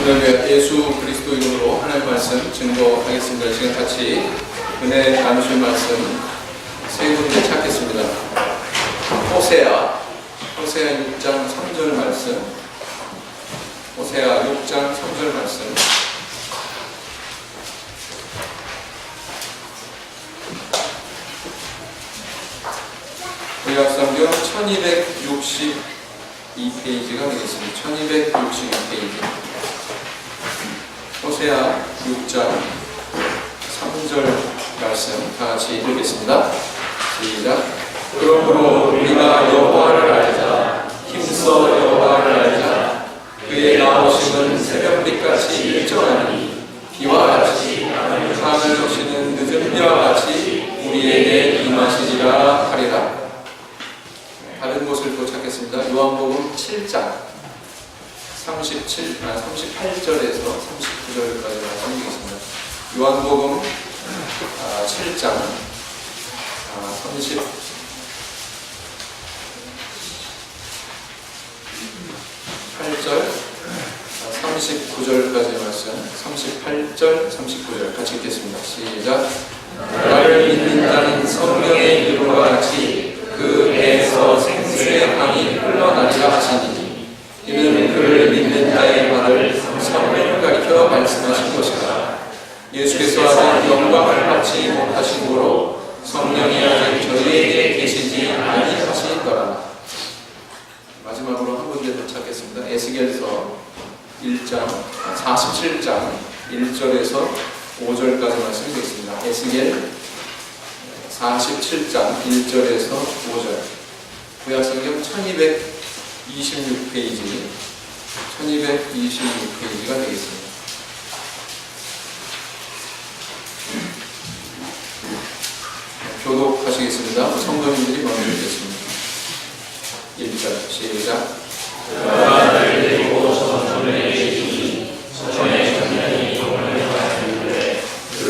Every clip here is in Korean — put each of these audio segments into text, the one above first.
할렐루야. 예수 그리스도 이름으로 하나님 말씀 증거하겠습니다. 이 시간 같이 은혜 나누실 말씀 세 군데 찾겠습니다. 호세아 6장 3절 말씀, 호세아 6장 3절 말씀, 구약성경 1262페이지가 되겠습니다. 1262페이지. 호세아 6장 3절 말씀 다같이 읽겠습니다. 시작. 그러므로 우리가 여호와를 알자, 힘써 여호와를 알자. 그의 나오심은 새벽빛같이 일정하니 비와 같이 하늘 오시는 늦은 비와 같이 우리에게 임하시리라 하리라. 다른 곳을 또 찾겠습니다. 요한복음 7장 38절에서 39절까지 말씀드리겠습니다. 요한복음 7장 38절 39절까지 말씀, 38절 39절 같이 읽겠습니다. 시작. 나를 믿는 자는 성령의 이름과 같이 그 배에서 생수의 강이 흘러나리라 하시니 이는 그를 믿는 자의 말을 성령을 가리켜 말씀하신 것이다. 예수께서 아직 영광을 받지 못하신 고로 성령이 아직 저희에게 계시지 아니하시더라. 마지막으로 한 군데 더 찾겠습니다. 에스겔서 47장 1절에서 5절까지 말씀드리겠습니다. 에스겔 47장 1절에서 5절. 구약성경 1226페이지가 되겠습니다. 교독하시겠습니다. 성도님들이 먼저 읽겠습니다. 1절 시작. 나를 데리고 서천에 계시니 서천의 전면이 용을 받았는데 그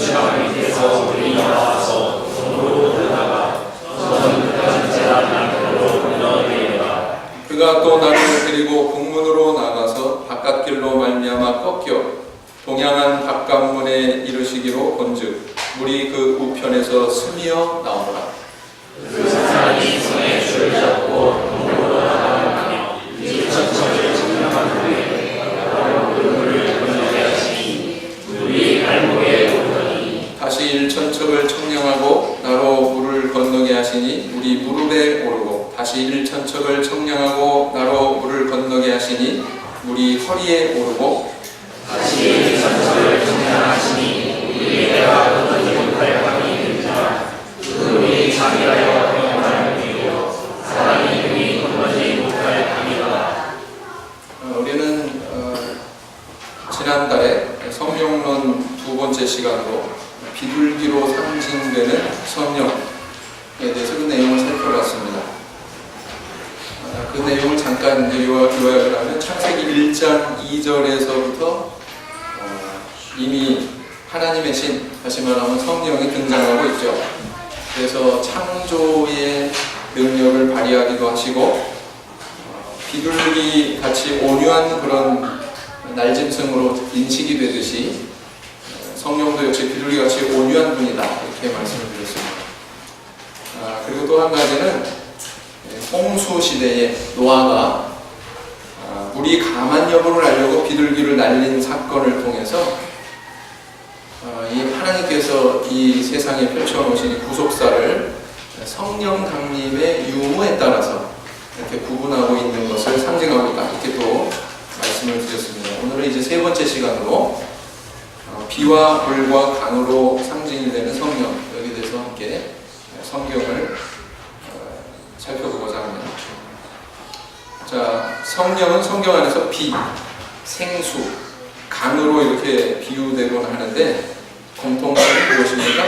장 밑에서 불이 나와서 손으로 들다가 선 끝까지 제단으로 흘러내리라. 그가 또 나를 데리고 북문으로 나가서 바깥길로 말미암아 꺾여 동양한 바깥문에 이르시기로 본즉 물이 그 우편에서 스미어 나오더라. 그 사람이 손에 줄을 잡고 동으로 나가며 일천척을 증명한 후에 나로 그 물을 건너게 하시니 물이 발목에 오르더니 다시 일천척을 청량하고 나로 물을 건너게 하시니 물이 무릎에 오르고 다시 일천척을 청량하고 나로 물을 건너게 하시니 물이 허리에 오르고 다시 일천척을 청량하시니 우리 배가 건너지 못할 강이 되니라. 그 물이 장이라여 영원한 물이요 사람이 능히 건너지 못할 강이다. 우리는 지난달에 성령론 두 번째 시간으로 비둘기로 상징되는 성령에 대해서 그 내용을 살펴봤습니다. 그 내용을 잠깐 요약을 하면 창세기 1장 2절에서부터 이미 하나님의 신, 다시 말하면 성령이 등장하고 있죠. 그래서 창조의 능력을 발휘하기도 하시고 비둘기 같이 온유한 그런 날짐승으로 인식이 되듯이 성령도 역시 비둘기 같이 온유한 분이다, 이렇게 말씀을 드렸습니다. 그리고 또 한 가지는 홍수 시대에 노아가 물이 강한 여부를 알려고 비둘기를 날린 사건을 통해서 이 하나님께서 이 세상에 펼쳐놓으신 구속사를 성령 강림의 유무에 따라서 이렇게 구분하고 있는 것을 상징하고 있다, 이렇게 또 말씀을 드렸습니다. 오늘은 이제 세 번째 시간으로 비와 불과 강으로 상징이 되는 성령, 여기에 대해서 함께 성경을 살펴보고자 합니다. 자, 성령은 성경 안에서 비, 생수, 강으로 이렇게 비유되곤 하는데 공통점이 무엇입니까?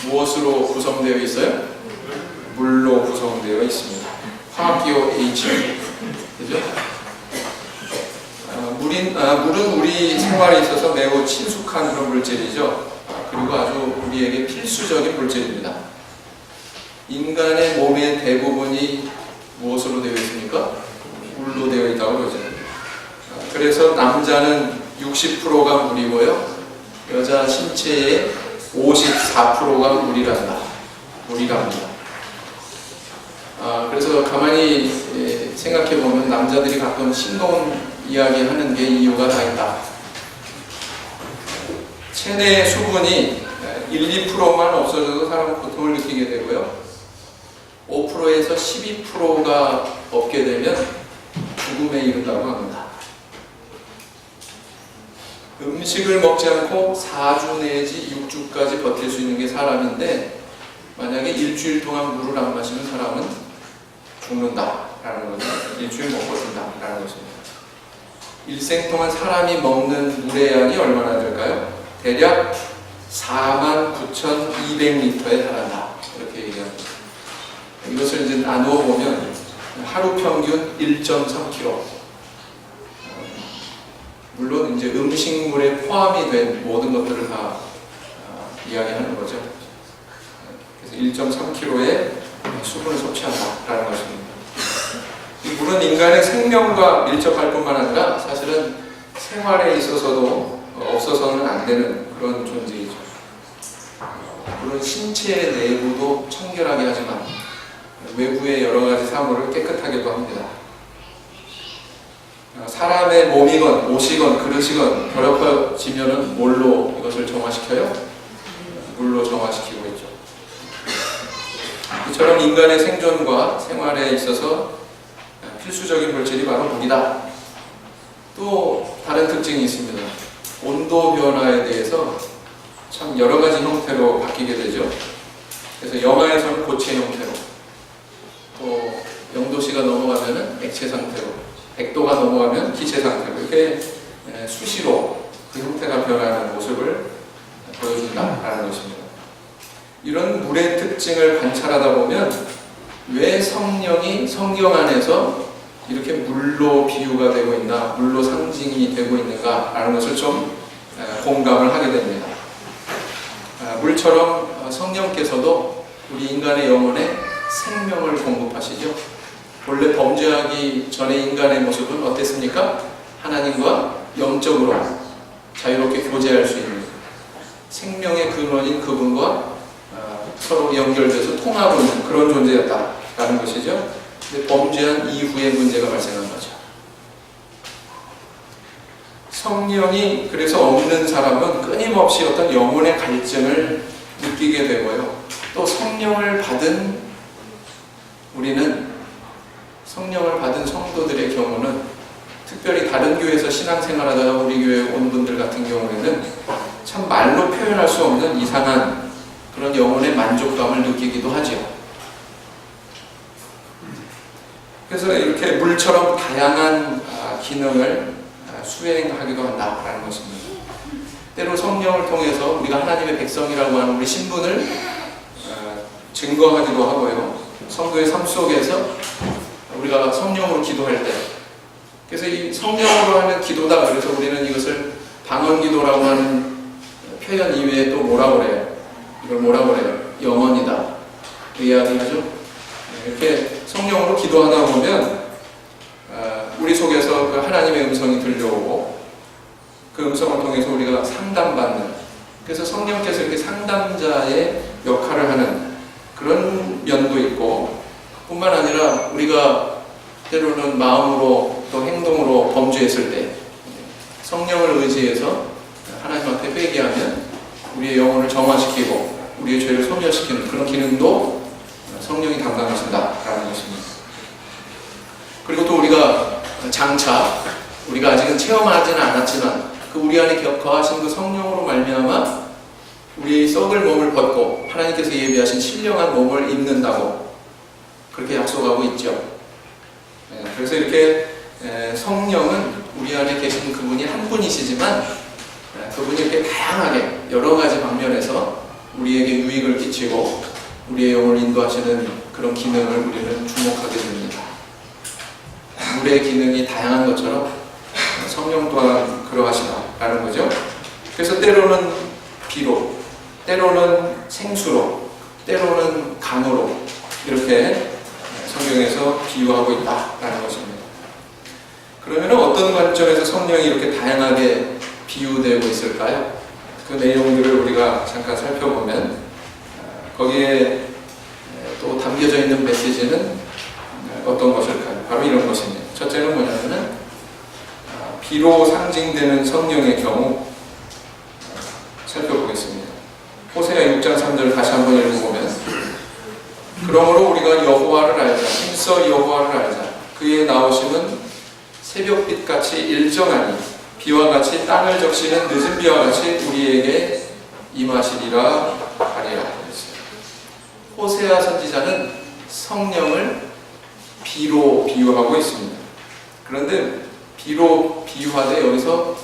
무엇으로 구성되어 있어요? 물로 구성되어 있습니다. 화학기호 H, 그죠? 물은 우리 생활에 있어서 매우 친숙한 그런 물질이죠. 그리고 아주 우리에게 필수적인 물질입니다. 인간의 몸의 대부분이 무엇으로 되어 있습니까? 물로 되어 있다고 그러죠. 그래서 남자는 60%가 물이고요, 여자 신체의 54%가 물이랍니다. 그래서 가만히 생각해보면 남자들이 가끔 싱거운 이야기 하는 게 이유가 다 있다. 체내 수분이 1~2%만 없어져도 사람은 고통을 느끼게 되고요, 5%에서 12%가 없게 되면 죽음에 이른다고 합니다. 음식을 먹지 않고 4주 내지 6주까지 버틸 수 있는 게 사람인데, 만약에 일주일 동안 물을 안 마시는 사람은 죽는다라는 거죠. 일주일 못 버틴다라는 것입니다. 일생 동안 사람이 먹는 물의 양이 얼마나 될까요? 대략 49,200리터에 달한다, 이렇게 얘기합니다. 이것을 이제 나누어 보면 하루 평균 1.3kg. 물론 이제 음식물에 포함이 된 모든 것들을 다 이야기하는 거죠. 그래서 1.3kg의 수분을 섭취한다라는 것입니다. 이 물은 인간의 생명과 밀접할 뿐만 아니라 사실은 생활에 있어서도 없어서는 안 되는 그런 존재이죠. 물은 신체 내부도 청결하게 하지만 외부의 여러 가지 사물을 깨끗하게도 합니다. 사람의 몸이건 옷이건 그릇이건 더럽혀지면은 뭘로 이것을 정화시켜요? 물로 정화시키고 있죠. 이처럼 인간의 생존과 생활에 있어서 필수적인 물질이 바로 물이다. 또 다른 특징이 있습니다. 온도 변화에 대해서 참 여러 가지 형태로 바뀌게 되죠. 그래서 영하에서는 고체 형태로, 또 0도씨가 넘어가면 액체 상태로, 100도가 넘어가면 기체 상태로, 이렇게 수시로 그 형태가 변하는 모습을 보여준다라는 것입니다. 이런 물의 특징을 관찰하다 보면 왜 성령이 성경 안에서 이렇게 물로 비유가 되고 있나, 물로 상징이 되고 있는가라는 것을 좀 공감을 하게 됩니다. 물처럼 성령께서도 우리 인간의 영혼에 생명을 공급하시죠. 원래 범죄하기 전에 인간의 모습은 어땠습니까? 하나님과 영적으로 자유롭게 교제할 수 있는, 생명의 근원인 그분과 서로 연결돼서 통하고 있는 그런 존재였다라는 것이죠. 근데 범죄한 이후에 문제가 발생한 거죠. 성령이 그래서 없는 사람은 끊임없이 어떤 영혼의 갈증을 느끼게 되고요, 또 성령을 받은 우리는, 성령을 받은 성도들의 경우는, 특별히 다른 교회에서 신앙생활하다가 우리 교회에 온 분들 같은 경우에는 참 말로 표현할 수 없는 이상한 그런 영혼의 만족감을 느끼기도 하죠. 그래서 이렇게 물처럼 다양한 기능을 수행하기도 한다라는 것입니다. 때로 성령을 통해서 우리가 하나님의 백성이라고 하는 우리 신분을 증거하기도 하고요, 성도의 삶 속에서 우리가 성령으로 기도할 때, 그래서 이 성령으로 하는 기도다, 그래서 우리는 이것을 방언기도라고 하는 표현 이외에 또 뭐라고 그래요? 이걸 뭐라고 그래요? 영언이다, 그 이야기하죠. 이렇게 성령으로 기도하다 보면 우리 속에서 그 하나님의 음성이 들려오고, 그 음성을 통해서 우리가 상담받는, 그래서 성령께서 이렇게 상담자의 역할을 하는 그런 면도 있고, 뿐만 아니라 우리가 때로는 마음으로 또 행동으로 범죄했을 때 성령을 의지해서 하나님한테 회개하면 우리의 영혼을 정화시키고 우리의 죄를 소멸시키는 그런 기능도 성령이 담당하신다라는 것입니다. 그리고 또 우리가 장차, 우리가 아직은 체험하지는 않았지만 그 우리 안에 거하신 그 성령으로 말미암아 우리의 썩을 몸을 벗고 하나님께서 예비하신 신령한 몸을 입는다고 그렇게 약속하고 있죠. 그래서 이렇게 성령은 우리 안에 계신 그분이 한 분이시지만 그분이 이렇게 다양하게 여러 가지 방면에서 우리에게 유익을 끼치고 우리의 영혼을 인도하시는 그런 기능을 우리는 주목하게 됩니다. 물의 기능이 다양한 것처럼 성령 또한 그러하시다라는 거죠. 그래서 때로는 비로, 때로는 생수로, 때로는 강으로 이렇게 성경에서 비유하고 있다라는 것입니다. 그러면 어떤 관점에서 성령이 이렇게 다양하게 비유되고 있을까요? 그 내용들을 우리가 잠깐 살펴보면 거기에 또 담겨져 있는 메시지는 어떤 것일까요? 바로 이런 것입니다. 첫째는 뭐냐면은 비로 상징되는 성령의 경우 살펴보겠습니다. 호세아 6장 3절 다시 한번 읽어보면 그러므로 우리가 여호와를 알자. 힘써 여호와를 알자. 그의 나오심은 새벽빛같이 일정하니 비와 같이 땅을 적시는 늦은 비와 같이 우리에게 임하시리라 하리라. 호세아 선지자는 성령을 비로 비유하고 있습니다. 그런데 비로 비유하되 여기서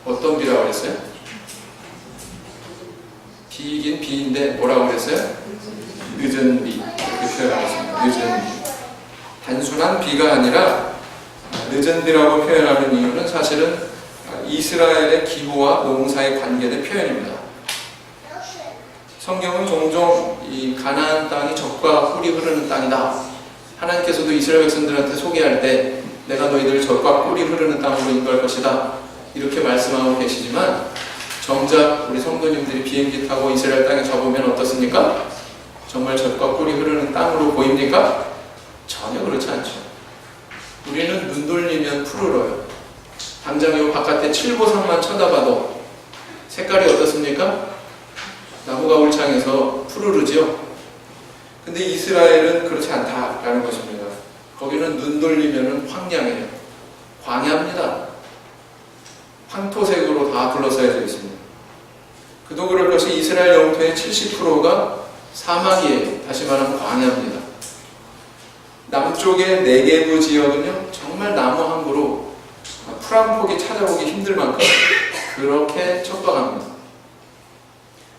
어떤 비라고 그랬어요? 비이긴 비인데 뭐라고 그랬어요? 늦은 비. 이렇게 표현하겠습니다. 늦은 비. 단순한 비가 아니라 늦은 비라고 표현하는 이유는 사실은 이스라엘의 기후와 농사에 관계된 표현입니다. 성경은 종종 이 가나안 땅이 젖과 꿀이 흐르는 땅이다. 하나님께서도 이스라엘 백성들한테 소개할 때 내가 너희들을 젖과 꿀이 흐르는 땅으로 인도할 것이다. 이렇게 말씀하고 계시지만 정작 우리 성도님들이 비행기 타고 이스라엘 땅에 가보면 어떻습니까? 정말 젖과 꿀이 흐르는 땅으로 보입니까? 전혀 그렇지 않죠. 우리는 눈 돌리면 푸르러요. 당장 이 바깥에 칠보산만 쳐다봐도 색깔이 어떻습니까? 나무가 울창해서 푸르르죠. 근데 이스라엘은 그렇지 않다라는 것입니다. 거기는 눈 돌리면 황량해요. 광야입니다. 황토색으로 다 둘러싸여져 있습니다. 그도 그럴 것이 이스라엘 영토의 70%가 사막이에요. 다시 말하면 광야입니다. 남쪽의 네게브 지역은요, 정말 나무 한 그루 풀 한 폭이 찾아오기 힘들 만큼 그렇게 척박합니다.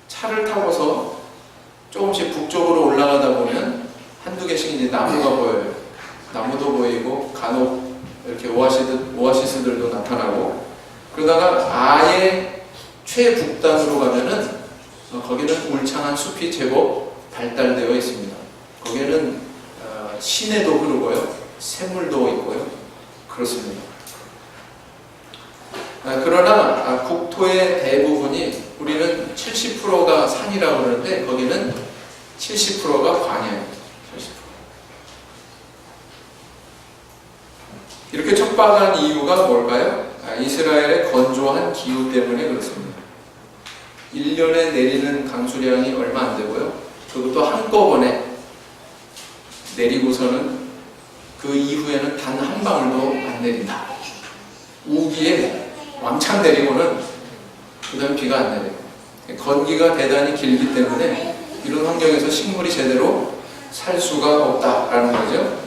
차를 타고서 조금씩 북쪽으로 올라가다 보면 한두 개씩 이제 나무가 보여요. 나무도 보이고 간혹 이렇게 오아시스들도 나타나고, 그러다가 아예 최북단으로 가면은 거기는 울창한 숲이 제법 발달되어 있습니다. 거기는 시내도 흐르고요, 샘물도 있고요, 그렇습니다. 그러나 국토의 대부분이 우리는 70%가 산이라고 그러는데 거기는 70%가 광야예요. 70%. 이렇게 척박한 이유가 뭘까요? 이스라엘의 건조한 기후 때문에 그렇습니다. 1년에 내리는 강수량이 얼마 안 되고요, 그것도 한꺼번에 내리고서는 그 이후에는 단 한 방울도 안 내린다. 우기에 왕창 내리고는 그 다음 비가 안 내려요. 건기가 대단히 길기 때문에 이런 환경에서 식물이 제대로 살 수가 없다라는 거죠.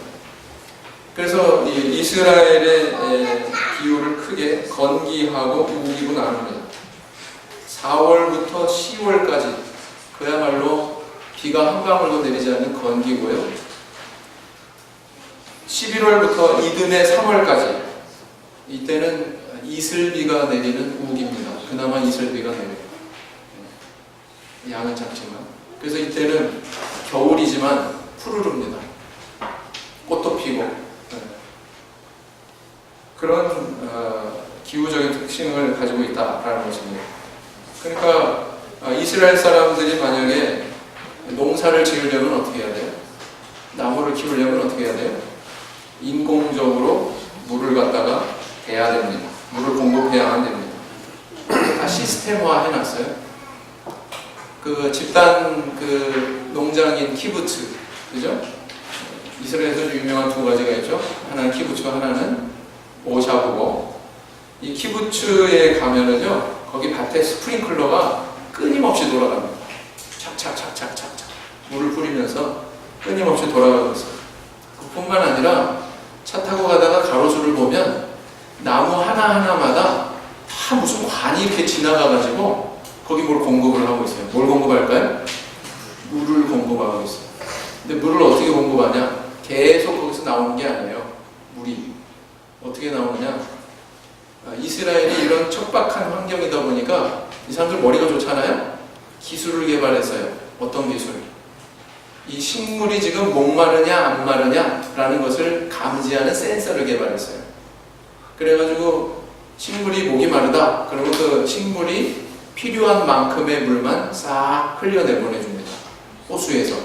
그래서 이 이스라엘의 기후를 크게 건기하고 우기로 나눕니다. 4월부터 10월까지 그야말로 비가 한 방울도 내리지 않는 건기고요, 11월부터 이듬해 3월까지 이때는 이슬비가 내리는 우기입니다. 그나마 이슬비가 내려요. 양은 작지만. 그래서 이때는 겨울이지만 푸르릅니다. 꽃도 피고. 그런 기후적인 특징을 가지고 있다라는 것입니다. 그러니까 이스라엘 사람들이 만약에 농사를 지으려면 어떻게 해야 돼요? 나무를 키우려면 어떻게 해야 돼요? 인공적으로 물을 갖다가 대야 됩니다. 물을 공급해야만 됩니다. 다 시스템화 해놨어요. 그 집단 그 농장인 키부츠, 그죠? 이스라엘에서 유명한 두 가지가 있죠. 하나는 키부츠, 하나는 모샤부고. 이 키부츠에 가면은요, 거기 밭에 스프링클러가 끊임없이 돌아갑니다. 착착착착착착 물을 뿌리면서 끊임없이 돌아가고 있어요. 그뿐만 아니라 차 타고 가다가 가로수를 보면 나무 하나하나마다 다 무슨 관이 이렇게 지나가가지고 거기 뭘 공급을 하고 있어요. 뭘 공급할까요? 물을 공급하고 있어요. 근데 물을 어떻게 공급하냐? 계속 거기서 나오는 게 아니에요. 물이 어떻게 나오느냐? 이스라엘이 이런 척박한 환경이다 보니까 이 사람들 머리가 좋잖아요? 기술을 개발했어요. 어떤 기술? 이 식물이 지금 목마르냐 안 마르냐 라는 것을 감지하는 센서를 개발했어요. 그래가지고 식물이 목이 마르다. 그러면 그 식물이 필요한 만큼의 물만 싹 흘려내 보내줍니다. 호수에서.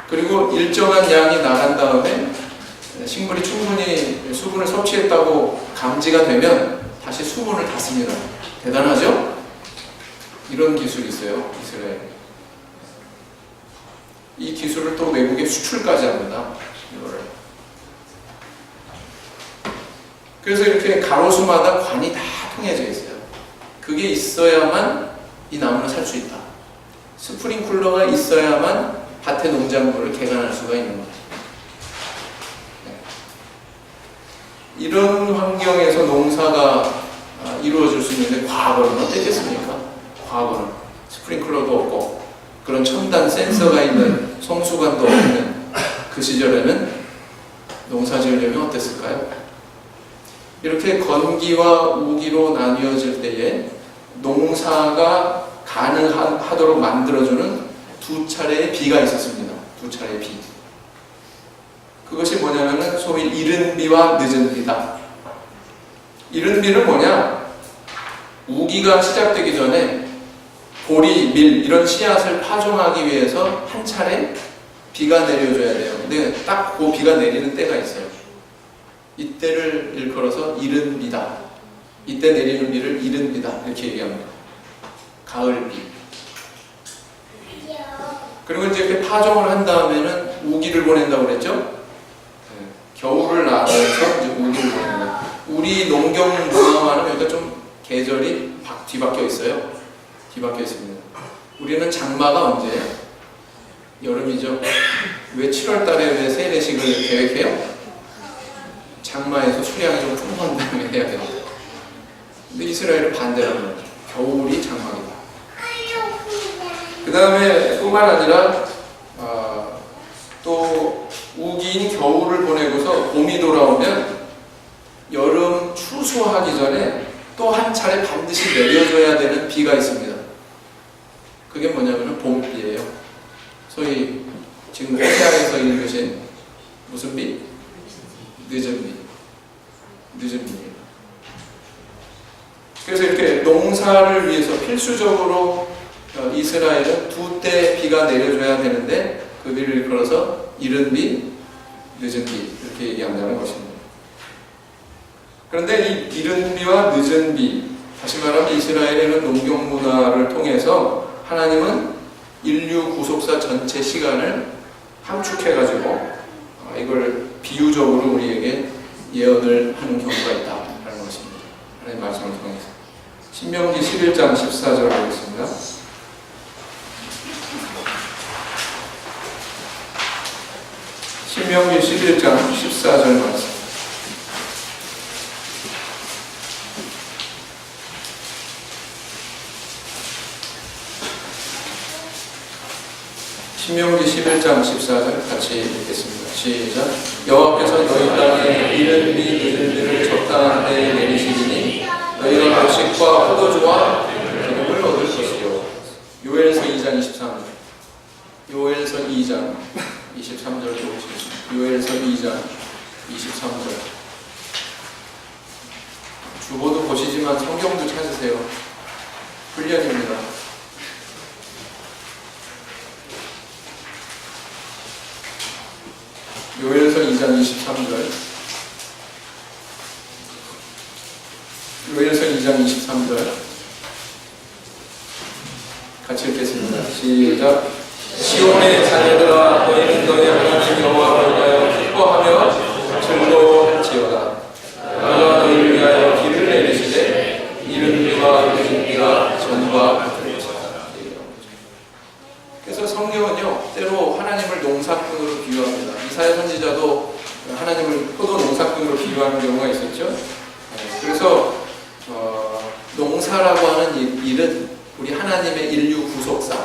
그리고 일정한 양이 나간 다음에 식물이 충분히 수분을 섭취했다고 감지가 되면 다시 수분을 닫습니다. 대단하죠? 이런 기술이 있어요. 이스라엘. 이 기술을 또 외국에 수출까지 합니다. 이거를. 그래서 이렇게 가로수마다 관이 다 통해져 있어요. 그게 있어야만 이 나무는 살 수 있다. 스프링쿨러가 있어야만 밭의 농작물을 개간할 수가 있는 거예요. 이런 환경에서 농사가 이루어질 수 있는데 과거는 어땠겠습니까? 과거는 스프링클러도 없고 그런 첨단 센서가 있는 성수관도 없는 그 시절에는 농사 지으려면 어땠을까요? 이렇게 건기와 우기로 나뉘어질 때에 농사가 가능하도록 만들어주는 두 차례의 비가 있었습니다. 두 차례의 비. 그것이 뭐냐면은 소위 이른 비와 늦은 비다. 이른 비는 뭐냐? 우기가 시작되기 전에 보리, 밀 이런 씨앗을 파종하기 위해서 한 차례 비가 내려줘야 돼요. 근데 딱 그 비가 내리는 때가 있어요. 이때를 일컬어서 이른 비다. 이때 내리는 비를 이른 비다 이렇게 얘기합니다. 가을 비. 그리고 이제 이렇게 파종을 한 다음에는 우기를 보낸다고 그랬죠? 겨울을 나서 이제 우기를 보내는 거예요. 우리 농경 문화와는 여기가 좀 계절이 뒤바뀌어 있어요. 뒤바뀌어 있습니다. 우리는 장마가 언제예요? 여름이죠. 왜 7월 달에 왜 세례식을 계획해요? 장마에서 수량이 좀 풍부한 다음에 해야 돼요. 근데 이스라엘은 반대라는 거죠. 겨울이 장마이다. 그 다음에 뿐만 아니라 또 우기인 겨울을 보내고서 봄이 돌아오면 여름 추수하기 전에 또 한 차례 반드시 내려줘야 되는 비가 있습니다. 그게 뭐냐면 봄비예요. 소위 지금 호세아에서 읽으신 무슨 비? 늦은 비. 늦은 비입니다. 그래서 이렇게 농사를 위해서 필수적으로 이스라엘은 두 때 비가 내려줘야 되는데 그 비를 일컬어서 이른 비, 늦은 비 이렇게 얘기한다는 것입니다. 그런데 이 이른 비와 늦은 비, 다시 말하면 이스라엘에는 농경 문화를 통해서 하나님은 인류 구속사 전체 시간을 함축해가지고 이걸 비유적으로 우리에게 예언을 하는 경우가 있다라는 것입니다. 하나님 말씀을 통해서. 신명기 11장 14절 하겠습니다. 신명기 11장 14절 말씀. 신명기 11장 14절 같이 읽겠습니다. 시작. 여호와께서 너희 땅에 이른 비 늦은 비를 적당한 때에 내리시리니 너희가 곡식과 포도주와 기름을 얻을 것이요. 요엘서 2장 23절. 요엘서 2장 23절 보시겠습니다. 요엘서 2장 23절. 주보도 보시지만 성경도 찾으세요. 훈련입니다. 요엘서 2장 23절. 요엘서 2장 23절. 같이 읽겠습니다. 시작. 시온의 자녀들아 너희는 너희 하나님 여호와를 위하여 기뻐하며 즐거워할지어다. 그가 너희를 위하여 비를 내리시되 이른 비와 늦은 비가 전과 같을 것이다. 그래서 성경은요 때로 하나님을 농사꾼으로 비유합니다. 이사야 선지자도 하나님을 포도 농사꾼으로 비유하는 경우가 있었죠. 그래서 농사라고 하는 일은 우리 하나님의 인류 구속사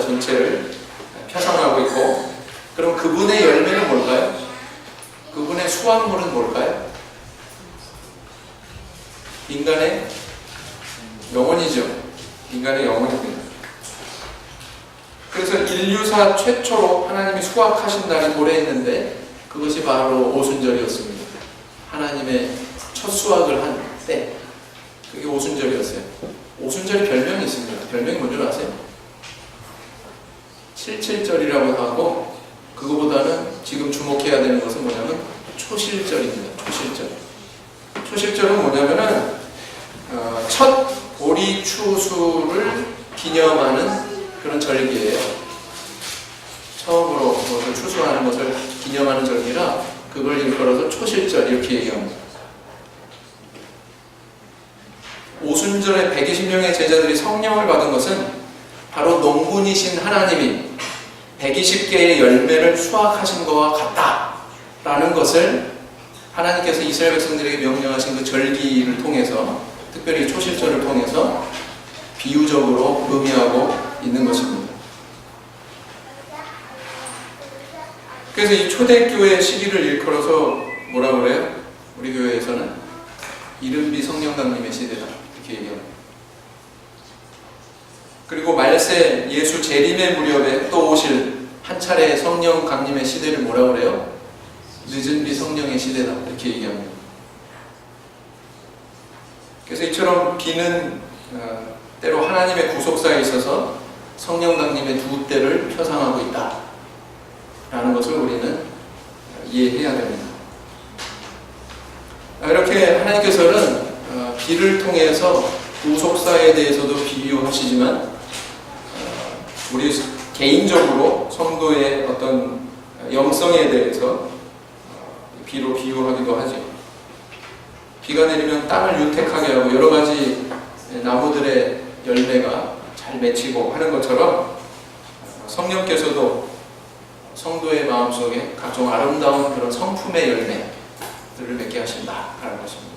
전체를 표상하고 있고, 그럼 그분의 열매는 뭘까요? 그분의 수확물은 뭘까요? 인간의 영혼이죠. 인간의 영혼입니다. 그래서 인류사 최초로 하나님이 수확하신 날이 도래했는데 그것이 바로 오순절이었습니다. 하나님의 첫 수확을 한 때, 그게 오순절이었어요. 오순절이 별명이 있습니다. 별명이 뭔지 아세요? 77절이라고 하고, 그거보다는 지금 주목해야 되는 것은 뭐냐면 초실절입니다. 초실절. 초실절은 뭐냐면은 첫 보리 추수를 기념하는 그런 절기예요. 처음으로 무엇을 추수하는 것을 기념하는 절기라 그걸 일컬어서 초실절 이렇게 얘기합니다. 오순절에 120명의 제자들이 성령을 받은 것은 바로 농군이신 하나님이 120개의 열매를 수확하신 것과 같다라는 것을 하나님께서 이스라엘 백성들에게 명령하신 그 절기를 통해서, 특별히 초실절을 통해서 비유적으로 의미하고 있는 것입니다. 그래서 이 초대교회 시기를 일컬어서 뭐라고 그래요? 우리 교회에서는 이른비 성령강림의 시대다 이렇게 얘기합니다. 그리고 말세 예수 재림의 무렵에 또 오실 한 차례 성령 강림의 시대를 뭐라고 그래요? 늦은비 성령의 시대다 이렇게 얘기합니다. 그래서 이처럼 비는 때로 하나님의 구속사에 있어서 성령 강림의 두 때를 표상하고 있다 라는 것을 우리는 이해해야 됩니다. 이렇게 하나님께서는 비를 통해서 구속사에 대해서도 비유하시지만 우리 개인적으로 성도의 어떤 영성에 대해서 비로 비유하기도 하죠. 비가 내리면 땅을 윤택하게 하고 여러 가지 나무들의 열매가 잘 맺히고 하는 것처럼 성령께서도 성도의 마음속에 각종 아름다운 그런 성품의 열매들을 맺게 하신다라는 것입니다.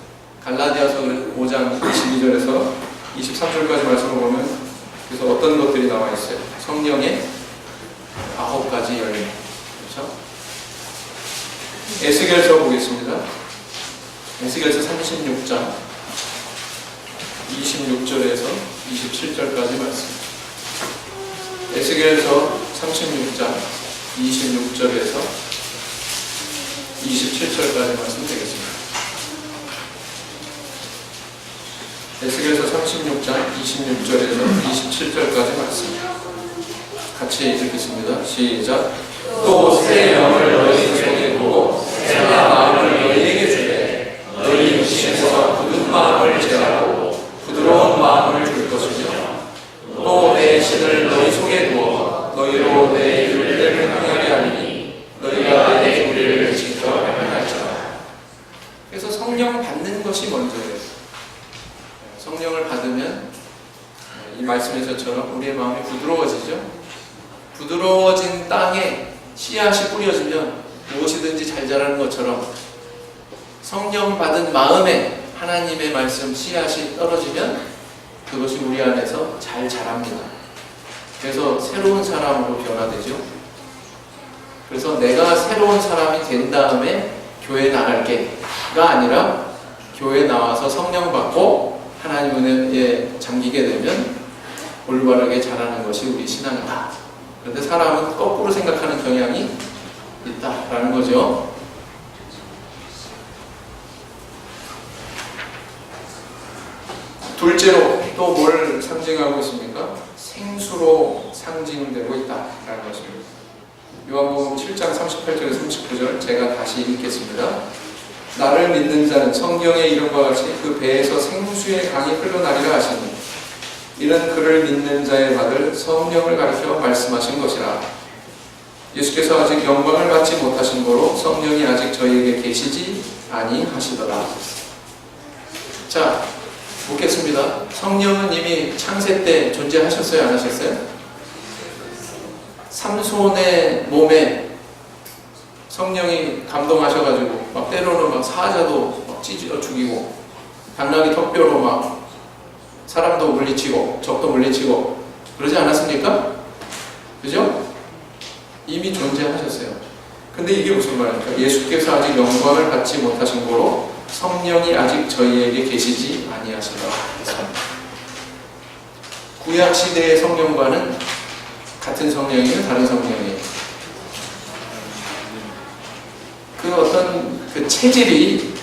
갈라디아서 5장 22절에서 23절까지 말씀을 보면 그래서 어떤 것들이 나와 있어요. 성령의 9가지 열매. 그렇죠? 에스겔서 보겠습니다. 에스겔서 36장 26절에서 27절까지 말씀. 에스겔서 36장 26절에서 27절까지 말씀 되겠습니다. 에스겔서 36장 26절에서 27절까지 말씀 같이 읽겠습니다. 시작. 또 새 영을 너희 속에 두고 새 마음을 너희에게 주되 너희 육신에서 굳은 마음을 제하고 부드러운 마음을 줄 것이며 또 내 신을 너희 속에 두어 너희로 내 율례를 행하게 하리니 너희가 내 율례를 지켜 행할지라. 그래서 성령 받는 것이 먼저예요. 성령을 받으면 이 말씀에서처럼 우리의 마음이 부드러워지죠. 부드러워진 땅에 씨앗이 뿌려지면 무엇이든지 잘 자라는 것처럼 성령 받은 마음에 하나님의 말씀 씨앗이 떨어지면 그것이 우리 안에서 잘 자랍니다. 그래서 새로운 사람으로 변화되죠. 그래서 내가 새로운 사람이 된 다음에 교회 나갈게가 아니라 교회 나와서 성령 받고 하나님 은혜에 잠기게 되면 올바르게 자라는 것이 우리 신앙이다. 그런데 사람은 거꾸로 생각하는 경향이 있다라는 거죠. 둘째로 또 뭘 상징하고 있습니까? 생수로 상징되고 있다라는 것입니다. 요한복음 7장 38절에서 39절 제가 다시 읽겠습니다. 나를 믿는 자는 성경의 이름과 같이 그 배에서 생수의 강이 흘러나리라 하시니 이는 그를 믿는 자의 받을 성령을 가리켜 말씀하신 것이라. 예수께서 아직 영광을 받지 못하신 거로 성령이 아직 저희에게 계시지 아니하시더라. 자, 묻겠습니다. 성령은 이미 창세 때 존재하셨어요? 안 하셨어요? 삼손의 몸에 성령이 감동하셔가지고 막 때로는 막 사자도 막 찢어 죽이고 당나귀 턱뼈로 막 사람도 물리치고 적도 물리치고 그러지 않았습니까? 그죠? 이미 존재하셨어요. 근데 이게 무슨 말입니까? 예수께서 아직 영광을 받지 못하신 거로 성령이 아직 저희에게 계시지 아니하시더라. 구약 시대의 성령과는 같은 성령이에요? 다른 성령이에요? 그 어떤 그 체질이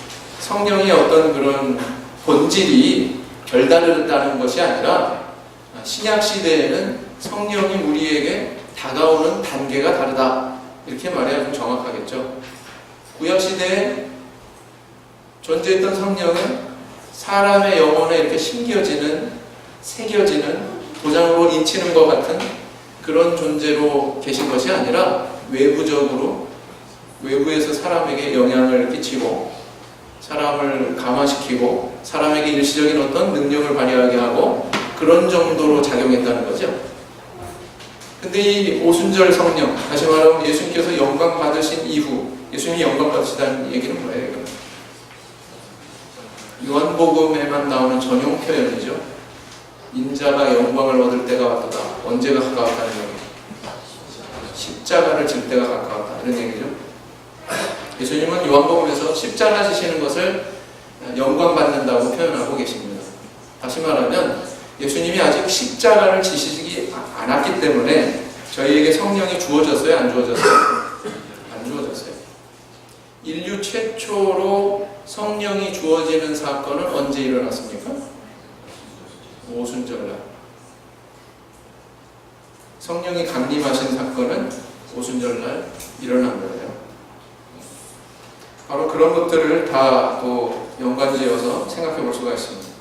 성령의 어떤 그런 본질이 별다르다는 것이 아니라 신약 시대에는 성령이 우리에게 다가오는 단계가 다르다. 이렇게 말해야 좀 정확하겠죠. 구약 시대에 존재했던 성령은 사람의 영혼에 이렇게 심겨지는, 새겨지는, 도장으로 인치는 것 같은 그런 존재로 계신 것이 아니라 외부적으로, 외부에서 사람에게 영향을 끼치고 사람을 감화시키고 사람에게 일시적인 어떤 능력을 발휘하게 하고 그런 정도로 작용했다는 거죠. 근데 이 오순절 성령, 다시 말하면 예수님께서 영광 받으신 이후, 예수님이 영광 받으시다는 얘기는 뭐예요? 요한복음에만 나오는 전용 표현이죠. 인자가 영광을 얻을 때가 왔도다. 언제가 가까웠다는 얘기. 십자가를 질 때가 가까웠다. 이런 얘기죠. 예수님은 요한복음에서 십자가 지시는 것을 영광 받는다고 표현하고 계십니다. 다시 말하면 예수님이 아직 십자가를 지시지 않았기 때문에 저희에게 성령이 주어졌어요? 안 주어졌어요? 안 주어졌어요. 인류 최초로 성령이 주어지는 사건은 언제 일어났습니까? 오순절날. 성령이 강림하신 사건은 오순절날 일어난 거예요. 바로 그런 것들을 다 또 연관지어서 생각해 볼 수가 있습니다.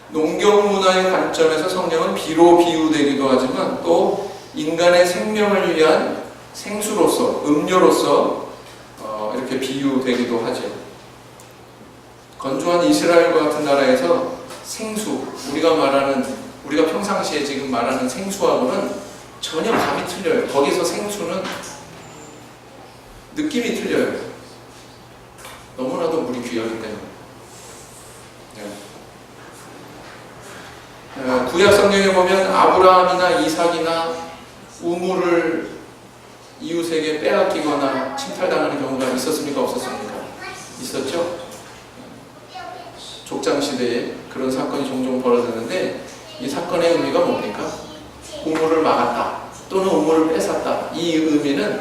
농경 문화의 관점에서 성령은 비로 비유되기도 하지만 또 인간의 생명을 위한 생수로서, 음료로서 이렇게 비유되기도 하죠. 건조한 이스라엘과 같은 나라에서 생수, 우리가 평상시에 지금 말하는 생수하고는 전혀 감이 틀려요. 거기서 생수는 느낌이 틀려요. 너무나도 물이 귀하기 때문에. 구약 성경에 보면 아브라함이나 이삭이나 우물을 이웃에게 빼앗기거나 침탈당하는 경우가 있었습니까? 없었습니까? 있었죠? 족장시대에 그런 사건이 종종 벌어졌는데 이 사건의 의미가 뭡니까? 우물을 막았다 또는 우물을 뺏었다. 이 의미는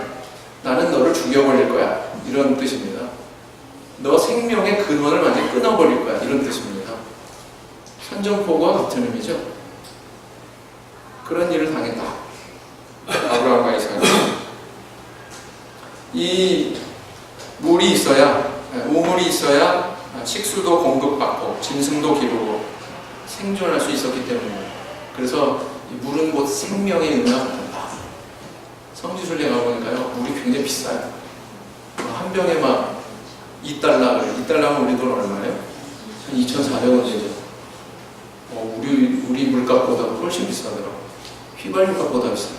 나는 너를 죽여버릴 거야 이런 뜻입니다. 너 생명의 근원을 완전히 끊어버릴 거야 이런 뜻입니다. 선전포고와 같은 의미죠. 그런 일을 당했다. 아브라함과 이삭이. 이 물이 있어야, 우물이 있어야 식수도 공급받고 짐승도 기르고 생존할 수 있었기 때문에. 그래서 이 물은 곧 생명의 은혜와 같다. 성지순례 가보니까요 물이 굉장히 비싸요. 한 병에 막 2달러면 우리 돈 얼마예요? 한 2,400원 되죠. 우리 물값보다 훨씬 비싸더라고요. 휘발유값보다 비싸요.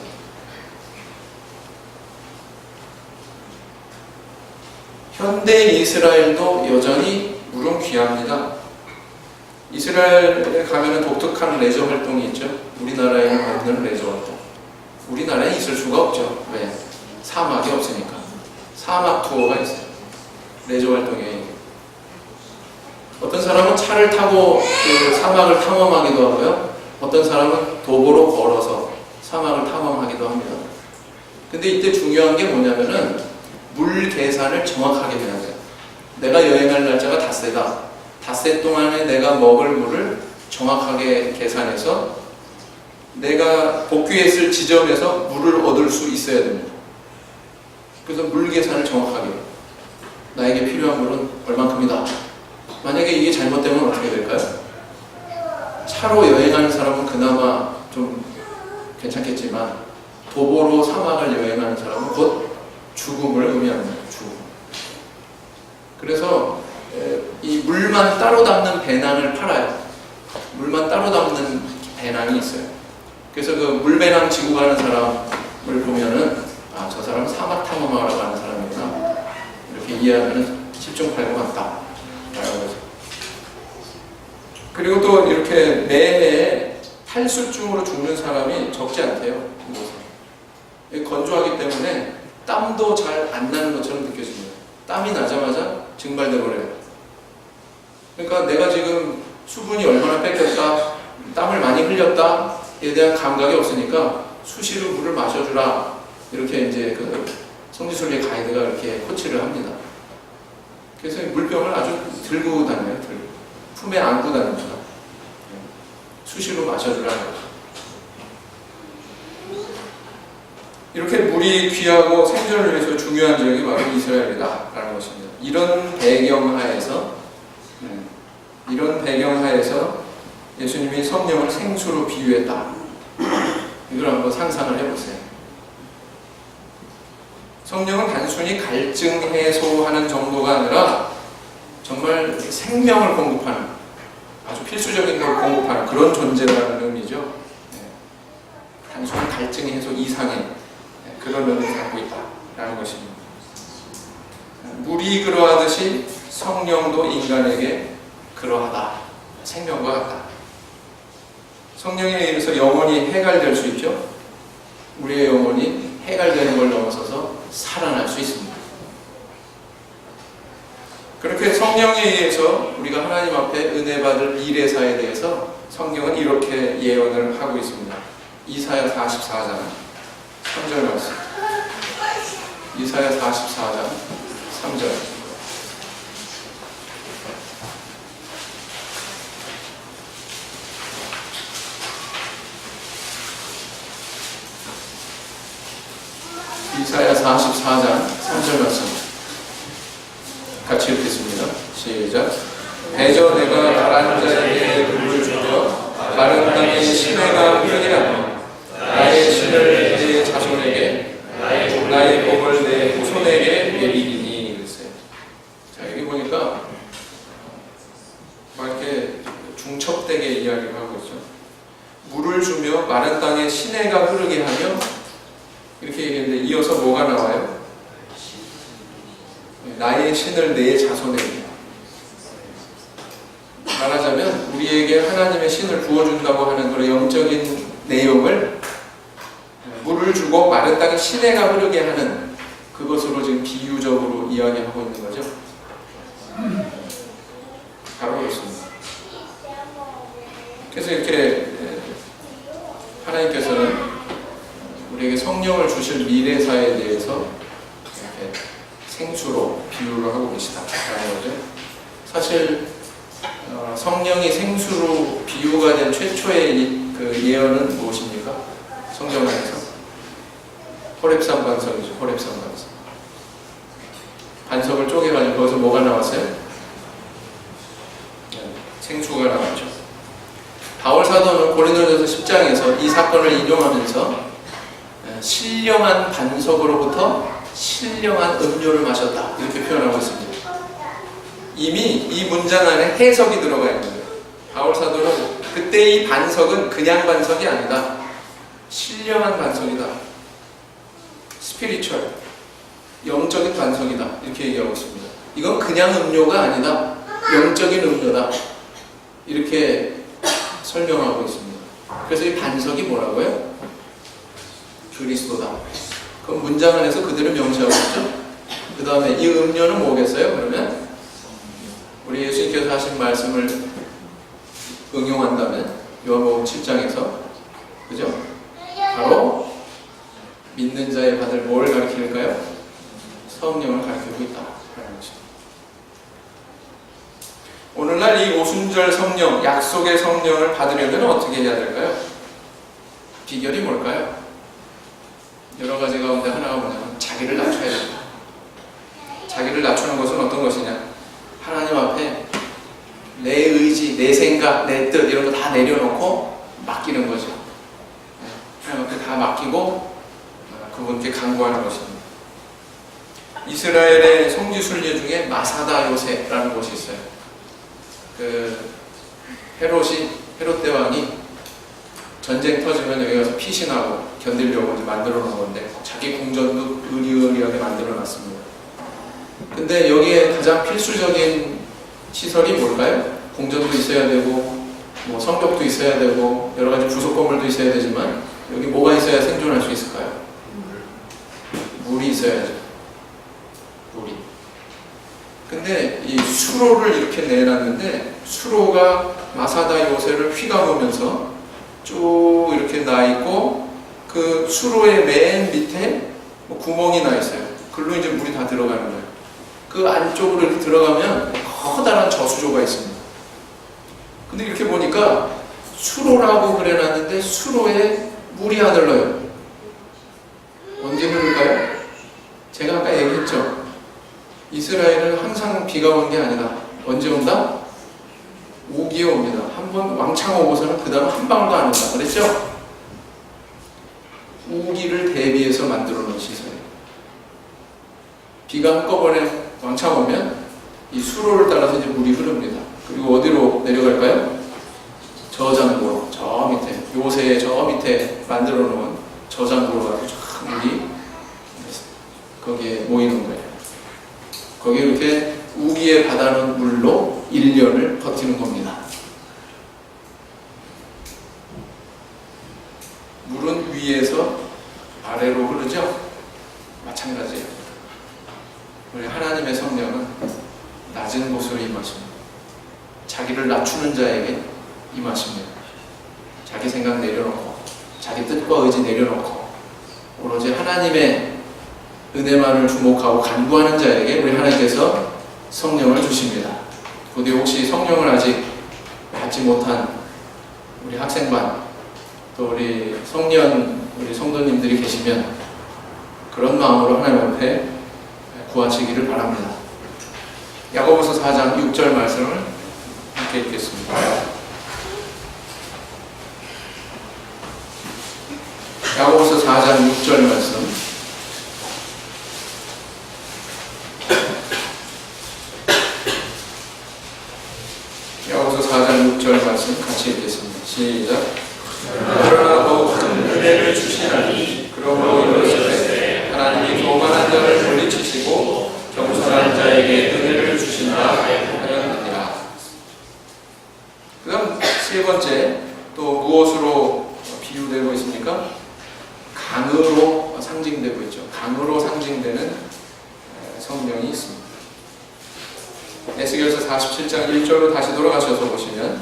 현대 이스라엘도 여전히 물은 귀합니다. 이스라엘에 가면 독특한 레저 활동이 있죠. 우리나라에는 없는 레저 활동. 우리나라에 있을 수가 없죠. 왜? 사막이 없으니까. 사막 투어가 있어요. 레저 활동에. 어떤 사람은 차를 타고 그 사막을 탐험하기도 하고요. 어떤 사람은 도보로 걸어서 사막을 탐험하기도 합니다. 근데 이때 중요한 게 뭐냐면은 물 계산을 정확하게 해야 돼요. 내가 여행할 날짜가 닷새다. 닷새 동안에 내가 먹을 물을 정확하게 계산해서 내가 복귀했을 지점에서 물을 얻을 수 있어야 됩니다. 그래서 물 계산을 정확하게 해요. 나에게 필요한 물은 얼만큼이다. 만약에 이게 잘못되면 어떻게 될까요? 차로 여행하는 사람은 그나마 좀 괜찮겠지만 도보로 사막을 여행하는 사람은 곧 죽음을 의미합니다. 죽음. 그래서 이 물만 따로 담는 배낭을 팔아요. 물만 따로 담는 배낭이 있어요. 그래서 그 물배낭 지고 가는 사람을 보면은 저 사람은 사막 탐험하러 가는 사람이구나 이렇게 이해하면 10중 8구 맞다 라는 거죠. 그리고 또 이렇게 매해 탈수증으로 죽는 사람이 적지 않대요. 이곳은. 건조하기 때문에 땀도 잘 안 나는 것처럼 느껴집니다. 땀이 나자마자 증발돼 버려요. 그러니까 내가 지금 수분이 얼마나 뺏겼다, 땀을 많이 흘렸다에 대한 감각이 없으니까 수시로 물을 마셔주라 이렇게 이제 그 성지순례 가이드가 이렇게 코치를 합니다. 그래서 물병을 아주 들고 다녀요. 품에 안고 다닙니다. 수시로 마셔주라고. 이렇게 물이 귀하고 생존을 위해서 중요한 지역이 바로 이스라엘이다라는 것입니다. 이런 배경하에서 예수님이 성령을 생수로 비유했다. 이걸 한번 상상을 해보세요. 성령은 단순히 갈증 해소하는 정도가 아니라 정말 생명을 공급하는, 아주 필수적인 걸 공급하는 그런 존재라는 의미죠. 단순한 갈증 해소 이상의 그런 의미를 갖고 있다라는 것입니다. 물이 그러하듯이 성령도 인간에게 그러하다. 생명과 같다. 성령에 의해서 영혼이 해갈될 수 있죠. 우리의 영혼이 해갈되는 걸 넘어서서 살아날 수 있습니다. 그렇게 성령에 의해서 우리가 하나님 앞에 은혜 받을 미래사에 대해서 성경은 이렇게 예언을 하고 있습니다. 이사야 44장 3절 말씀. 이사야 44장 3절. 이사야 44장 3절 말씀 같이 읽겠습니다. 시작. 대저 내가 마른 자에게 물을 주며 마른 땅에 시내가 흐르니라. 나의 신을 내 자손에게 나의 복을 내 후손에게 내리리니. 그랬어요. 자, 여기 보니까 막 이렇게 중첩되게 이야기를 하고 있죠. 물을 주며 마른 땅에 시내가 흐르게 하며 이렇게 얘기했는데 이어서 뭐가 나와요? 나의 신을 내 자손에게. 말하자면 우리에게 하나님의 신을 부어준다고 하는 그런 영적인 내용을 물을 주고 마른 땅에 시내가 흐르게 하는 그것으로 지금 비유적으로 이야기하고 있는 거죠. 바로 그렇습니다. 그래서 이렇게 하나님께서는 우리에게 성령을 주실 미래사에 대해서 이렇게 생수로 비유를 하고 계시다라는 거죠. 사실 성령이 생수로 비유가 된 최초의 그 예언은 무엇입니까? 성경 안에서 호렙산 반석이죠. 호렙산 반석. 반석을 쪼개가지고 거기서 뭐가 나왔어요? 생수가 나왔죠. 바울 사도는 고린도전서 10장에서 이 사건을 인용하면서 신령한 반석으로부터 신령한 음료를 마셨다 이렇게 표현하고 있습니다. 이미 이 문장 안에 해석이 들어가 있는 거예요. 바울 사도는 그때 이 반석은 그냥 반석이 아니다. 신령한 반석이다. 스피리추얼, 영적인 반석이다 이렇게 얘기하고 있습니다. 이건 그냥 음료가 아니다. 영적인 음료다. 이렇게 설명하고 있습니다. 그래서 이 반석이 뭐라고요? 그리스도다. 그럼 문장 안에서 그대로 명시하고 있죠. 그 다음에 이 음료는 뭐겠어요? 그러면 우리 예수님께서 하신 말씀을 응용한다면 요한복음 7장에서 그죠? 바로 믿는 자의 받을 뭘 가르칠까요? 성령을 가르치고 있다. 오늘날 이 오순절 성령, 약속의 성령을 받으려면 어떻게 해야 될까요? 비결이 뭘까요? 여러 가지 가운데 하나가 뭐냐면 자기를 낮춰야 됩니다. 자기를 낮추는 것은 어떤 것이냐? 하나님 앞에 내 의지, 내 생각, 내 뜻 이런 거 다 내려놓고 맡기는 거죠. 하나님 앞에 다 맡기고 그분께 간구하는 것입니다. 이스라엘의 성지순례 중에 마사다 요새라는 곳이 있어요. 그 헤롯 대왕이 전쟁 터지면 여기 가서 피신하고 견디려고 이제 만들어 놓은 건데 자기 궁전도 의리의리하게 만들어 놨습니다. 근데 여기에 가장 필수적인 시설이 뭘까요? 궁전도 있어야 되고 뭐 성벽도 있어야 되고 여러 가지 부속 건물도 있어야 되지만 여기 뭐가 있어야 생존할 수 있을까요? 물이 있어야죠. 물이. 근데 이 수로를 이렇게 내놨는데 수로가 마사다 요새를 휘감으면서 쭉 이렇게 나 있고 그 수로의 맨 밑에 뭐 구멍이 나 있어요. 글로 이제 물이 다 들어가는 거예요. 그 안쪽으로 이렇게 들어가면 커다란 저수조가 있습니다. 근데 이렇게 보니까 수로라고 그래놨는데 수로에 물이 안 흘러요. 언제 흐를까요? 제가 아까 얘기했죠. 이스라엘은 항상 비가 오는 게 아니다. 언제 온다? 우기에 옵니다. 한번 왕창 오고서는 그 다음 한 방울도 안 온다. 그랬죠? 우기를 대비해서 만들어 놓은 시설이에요. 비가 한꺼번에 왕창 오면 이 수로를 따라서 이제 물이 흐릅니다. 그리고 어디로 내려갈까요? 저장고로, 저 밑에, 요새에 저 밑에 만들어 놓은 저장고로 가서 쫙 물이 거기에 모이는 거예요. 거기 이렇게 우기에 받아놓은 물로 1년을 버티는 겁니다. 물은 위에서 아래로 흐르죠? 마찬가지예요. 우리 하나님의 성령은 낮은 곳으로 임하십니다. 자기를 낮추는 자에게 임하십니다. 자기 생각 내려놓고 자기 뜻과 의지 내려놓고 오로지 하나님의 은혜만을 주목하고 간구하는 자에게 우리 하나님께서 성령을 주십니다. 부디 혹시 성령을 아직 받지 못한 우리 학생반 또 우리 성년 우리 성도님들이 계시면 그런 마음으로 하나님 앞에 구하시기를 바랍니다. 야고보서 4장 6절 말씀을 함께 읽겠습니다. 야고보서 4장 6절 말씀. 야고보서 4장 6절 말씀 같이 읽겠습니다. 시작. 그러나 더욱 큰 은혜를 주시나니 그러므로 이르시되 하나님이 교만한 자를 물리치시고 겸손한 자에게 은혜를 주신다 하였느니라. 그 다음 세 번째, 또 무엇으로 비유되고 있습니까? 강으로 상징되고 있죠. 강으로 상징되는 성령이 있습니다. 에스겔서 47장 1절로 다시 돌아가셔서 보시면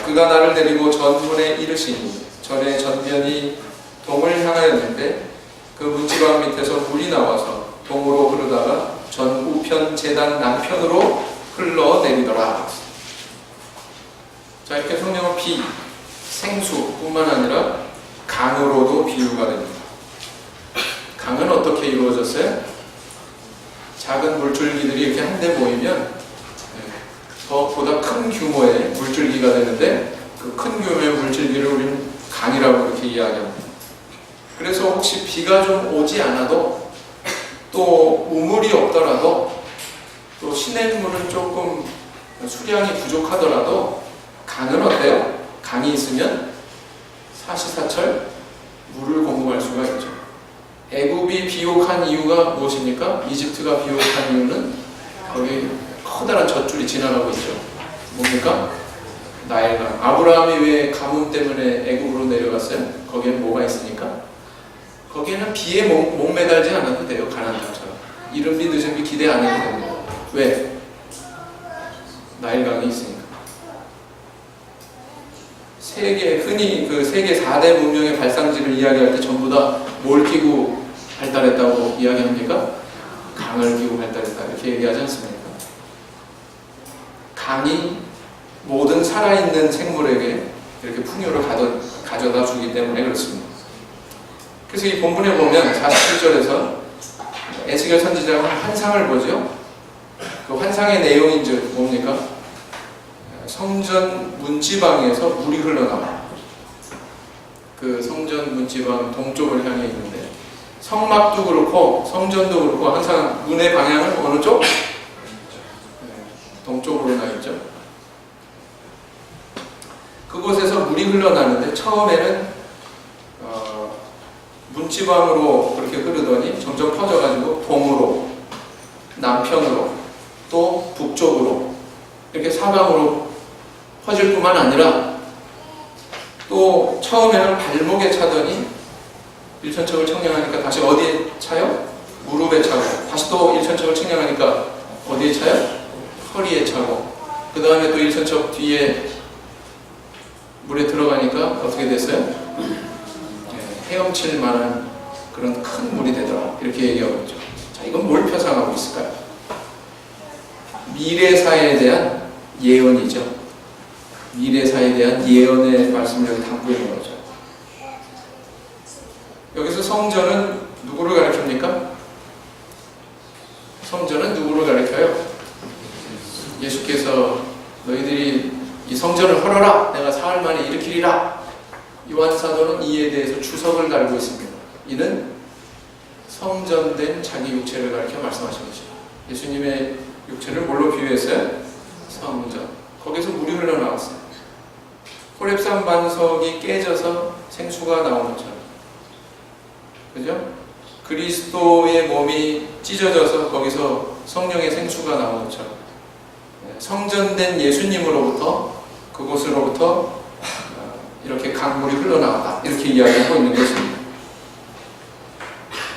그가 나를 데리고 전문에 이르시니 전에 전면이 동을 향하였는데 그 문지방 밑에서 물이 나와서 동으로 흐르다가 전 우편 제단 남편으로 흘러내리더라. 자, 이렇게 성령은 비, 생수뿐만 아니라 강으로도 비유가 됩니다. 강은 어떻게 이루어졌어요? 작은 물줄기들이 이렇게 한데 모이면 더 보다 큰 규모의 물줄기가 되는데 그 큰 규모의 물줄기를 우리는 강이라고 이렇게 이야기합니다. 그래서 혹시 비가 좀 오지 않아도 또 우물이 없더라도 또 시냇물은 조금 수량이 부족하더라도 강은 어때요? 강이 있으면 사시사철 물을 공급할 수가 있죠. 애굽이 비옥한 이유가 무엇입니까? 이집트가 비옥한 이유는 거기 커다란 젖줄이 지나가고 있죠. 뭡니까? 나일강. 아브라함이 왜 가뭄 때문에 애굽으로 내려갔어요? 거기에는 뭐가 있으니까? 거기에는 비에 목매달지 않아도 돼요. 가나안 땅처럼. 이른 비 늦은 비 기대 안 해도 됩니다. 왜? 나일강이 있으니까. 흔히 그 세계 4대 문명의 발상지를 이야기할 때 전부 다 뭘 끼고 발달했다고 이야기합니까? 강을 끼고 발달했다 이렇게 얘기하지 않습니까? 강이 모든 살아있는 생물에게 이렇게 풍요를 가져다 주기 때문에 그렇습니다. 그래서 이 본문에 보면 47절에서 에스겔 선지자가 환상을 보죠. 그 환상의 내용이 이제 뭡니까? 성전 문지방에서 물이 흘러나와요. 그 성전 문지방 동쪽을 향해 있는데 성막도 그렇고 성전도 그렇고 항상 문의 방향은 어느 쪽? 동쪽으로 나 있죠. 그곳에서 물이 흘러나는데 처음에는 문지방으로 그렇게 흐르더니 점점 퍼져가지고 동으로, 남편으로, 또 북쪽으로 이렇게 사방으로 퍼질 뿐만 아니라 또 처음에는 발목에 차더니 일천척을 청량하니까 다시 어디에 차요? 무릎에 차고 다시 또 일천척을 청량하니까 어디에 차요? 허리에 차고 그 다음에 또 일천척 뒤에 물에 들어가니까 어떻게 됐어요? 헤엄칠 만한 그런 큰 물이 되더라 이렇게 얘기하고 있죠. 자, 이건 뭘 표상하고 있을까요? 미래사에 대한 예언이죠. 미래사에 대한 예언의 말씀을 여기 담고 있는 거죠. 여기서 성전은 누구를 가리킵니까? 성전은 누구를 가리켜요? 예수께서 너희들이 이 성전을 헐어라! 내가 사흘 만에 일으키리라! 요한 사도는 이에 대해서 주석을 달고 있습니다. 이는 성전된 자기 육체를 가리켜 말씀하신 것이죠. 예수님의 육체를 뭘로 비유했어요? 성전. 거기서 물이 흘러나왔어요. 호렙산 반석이 깨져서 생수가 나온 것처럼. 그죠? 그리스도의 몸이 찢어져서 거기서 성령의 생수가 나온 것처럼. 성전된 예수님으로부터, 그곳으로부터 이렇게 강물이 흘러나왔다. 이렇게 이야기하고 있는 것입니다.